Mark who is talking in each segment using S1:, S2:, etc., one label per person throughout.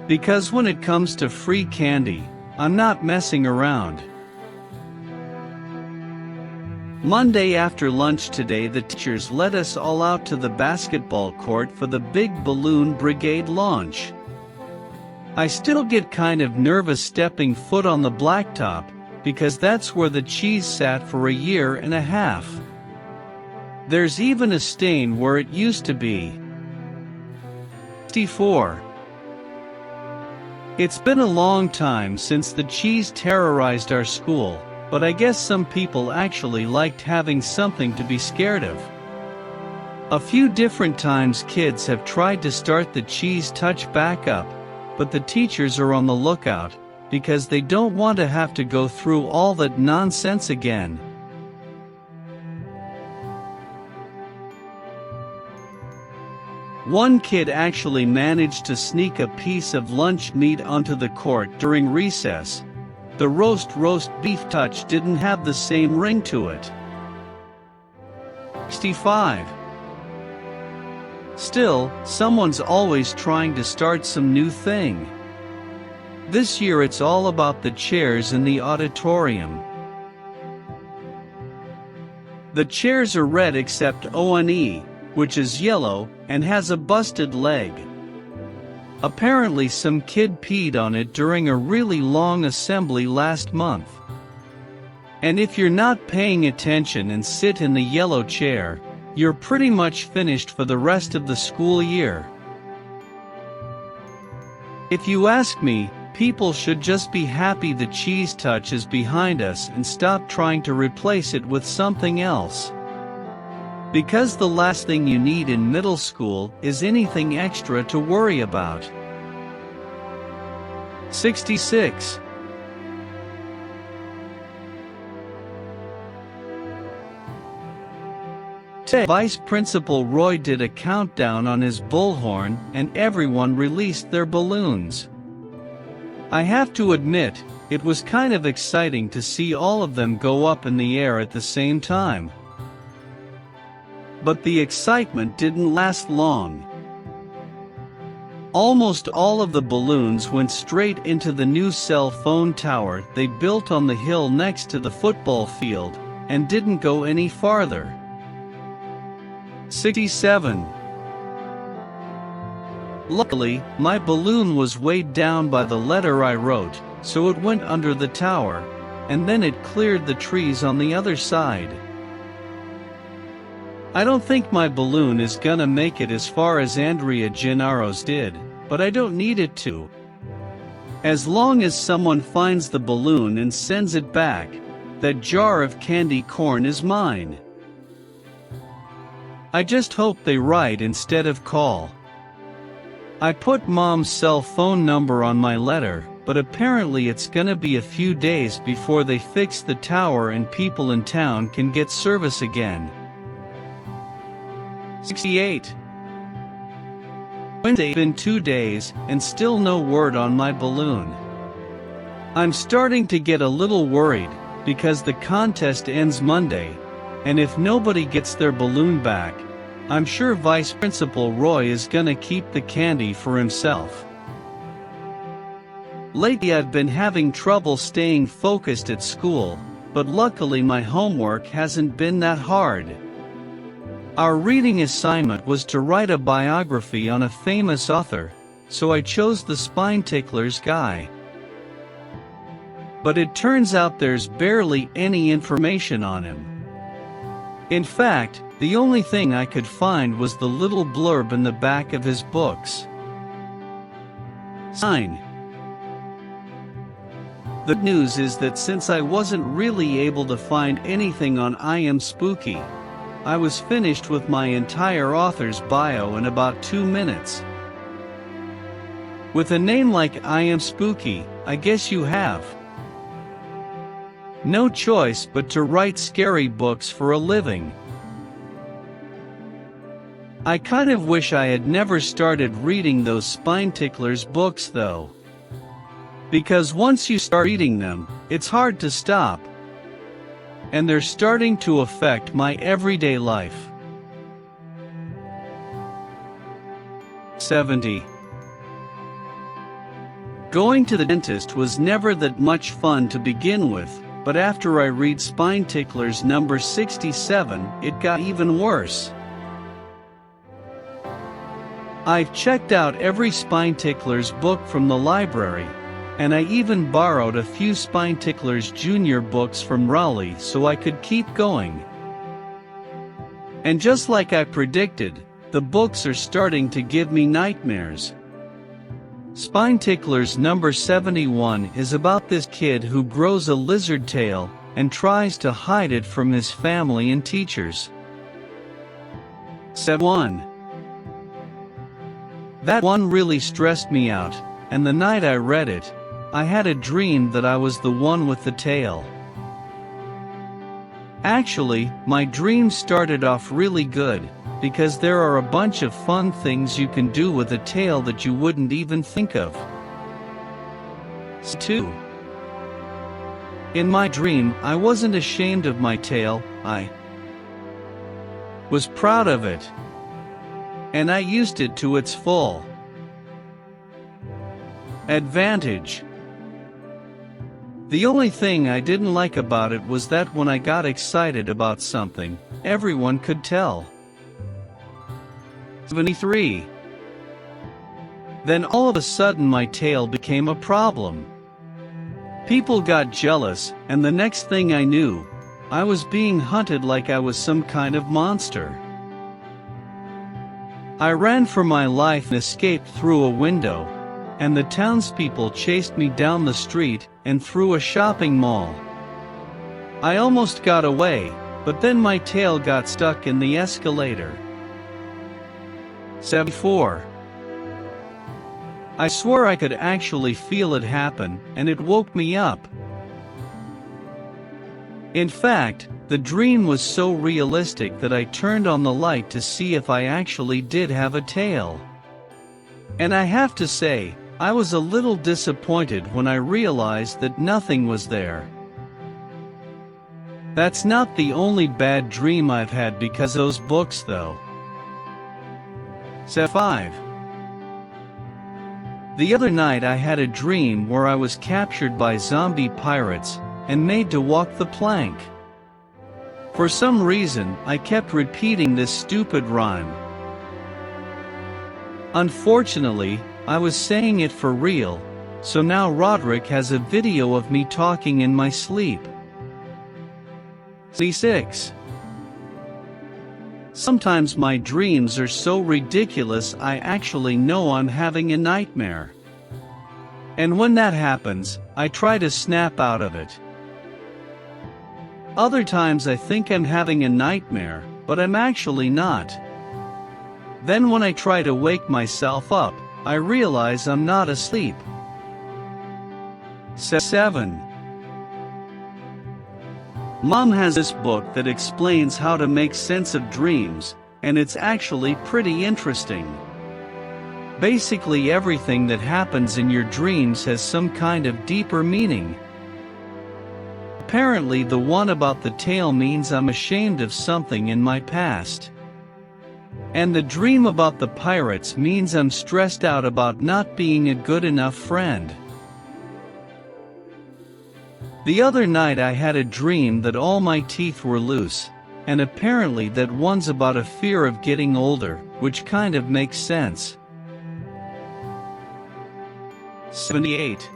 S1: Because when it comes to free candy, I'm not messing around. Monday after lunch today, the teachers let us all out to the basketball court for the big balloon brigade launch. I still get kind of nervous stepping foot on the blacktop, because that's where the cheese sat for a year and a half. There's even a stain where it used to be. 64. It's been a long time since the cheese terrorized our school, but I guess some people actually liked having something to be scared of. A few different times kids have tried to start the cheese touch back up, but the teachers are on the lookout, because they don't want to have to go through all that nonsense again. One kid actually managed to sneak a piece of lunch meat onto the court during recess. The roast beef touch didn't have the same ring to it. 65. Still, someone's always trying to start some new thing. This year it's all about the chairs in the auditorium. The chairs are red except O&E, which is yellow, and has a busted leg. Apparently some kid peed on it during a really long assembly last month. And if you're not paying attention and sit in the yellow chair, you're pretty much finished for the rest of the school year. If you ask me, people should just be happy the cheese touch is behind us and stop trying to replace it with something else. Because the last thing you need in middle school is anything extra to worry about. 66. Today, Vice Principal Roy did a countdown on his bullhorn and everyone released their balloons. I have to admit, it was kind of exciting to see all of them go up in the air at the same time. But the excitement didn't last long. Almost all of the balloons went straight into the new cell phone tower they built on the hill next to the football field, and didn't go any farther. 67. Luckily, my balloon was weighed down by the letter I wrote, so it went under the tower, and then it cleared the trees on the other side. I don't think my balloon is gonna make it as far as Andrea Gennaro's did, but I don't need it to. As long as someone finds the balloon and sends it back, that jar of candy corn is mine. I just hope they write instead of call. I put Mom's cell phone number on my letter, but apparently it's gonna be a few days before they fix the tower and people in town can get service again. 68. Wednesday, been 2 days, and still no word on my balloon. I'm starting to get a little worried, because the contest ends Monday, and if nobody gets their balloon back, I'm sure Vice Principal Roy is gonna keep the candy for himself. Lately I've been having trouble staying focused at school, but luckily my homework hasn't been that hard. Our reading assignment was to write a biography on a famous author, so I chose The Spine Tickler's Guy. But it turns out there's barely any information on him. In fact, the only thing I could find was the little blurb in the back of his books. Sign. The news is that since I wasn't really able to find anything on I Am Spooky, I was finished with my entire author's bio in about 2 minutes. With a name like I Am Spooky, I guess you have no choice but to write scary books for a living. I kind of wish I had never started reading those Spine Ticklers books though. Because once you start reading them, it's hard to stop. And they're starting to affect my everyday life. 70. Going to the dentist was never that much fun to begin with, but after I read Spine Ticklers number 67, it got even worse. I've checked out every Spine Ticklers book from the library, and I even borrowed a few Spine Ticklers Junior books from Raleigh so I could keep going. And just like I predicted, the books are starting to give me nightmares. Spine Ticklers number 71 is about this kid who grows a lizard tail and tries to hide it from his family and teachers. 1. That one really stressed me out, and the night I read it, I had a dream that I was the one with the tail. Actually, my dream started off really good, because there are a bunch of fun things you can do with a tail that you wouldn't even think of. 2. In my dream, I wasn't ashamed of my tail, I was proud of it. And I used it to its full advantage. The only thing I didn't like about it was that when I got excited about something, everyone could tell. 73. Then all of a sudden my tail became a problem. People got jealous, and the next thing I knew, I was being hunted like I was some kind of monster. I ran for my life and escaped through a window, and the townspeople chased me down the street and through a shopping mall. I almost got away, but then my tail got stuck in the escalator. 74. I swore I could actually feel it happen, and it woke me up. In fact, the dream was so realistic that I turned on the light to see if I actually did have a tail. And I have to say, I was a little disappointed when I realized that nothing was there. That's not the only bad dream I've had because of those books though. 5. The other night I had a dream where I was captured by zombie pirates and made to walk the plank. For some reason, I kept repeating this stupid rhyme. Unfortunately, I was saying it for real, so now Roderick has a video of me talking in my sleep. 6. Sometimes my dreams are so ridiculous I actually know I'm having a nightmare. And when that happens, I try to snap out of it. Other times I think I'm having a nightmare, but I'm actually not. Then when I try to wake myself up, I realize I'm not asleep. 7. Mom has this book that explains how to make sense of dreams, and it's actually pretty interesting. Basically everything that happens in your dreams has some kind of deeper meaning. Apparently the one about the tail means I'm ashamed of something in my past. And the dream about the pirates means I'm stressed out about not being a good enough friend. The other night I had a dream that all my teeth were loose, and apparently that one's about a fear of getting older, which kind of makes sense. 78.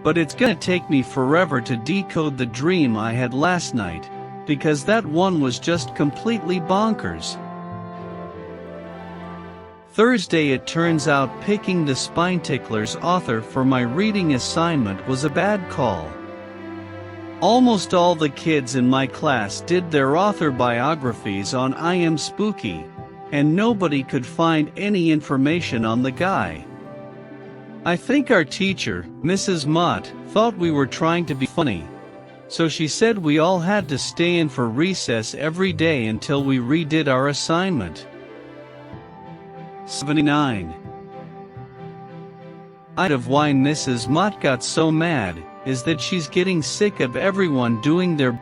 S1: But it's gonna take me forever to decode the dream I had last night, because that one was just completely bonkers. Thursday it turns out picking the Spine Ticklers author for my reading assignment was a bad call. Almost all the kids in my class did their author biographies on I Am Spooky, and nobody could find any information on the guy. I think our teacher, Mrs. Mott, thought we were trying to be funny, so she said we all had to stay in for recess every day until we redid our assignment. 79. Part of why Mrs. Mott got so mad is that she's getting sick of everyone doing their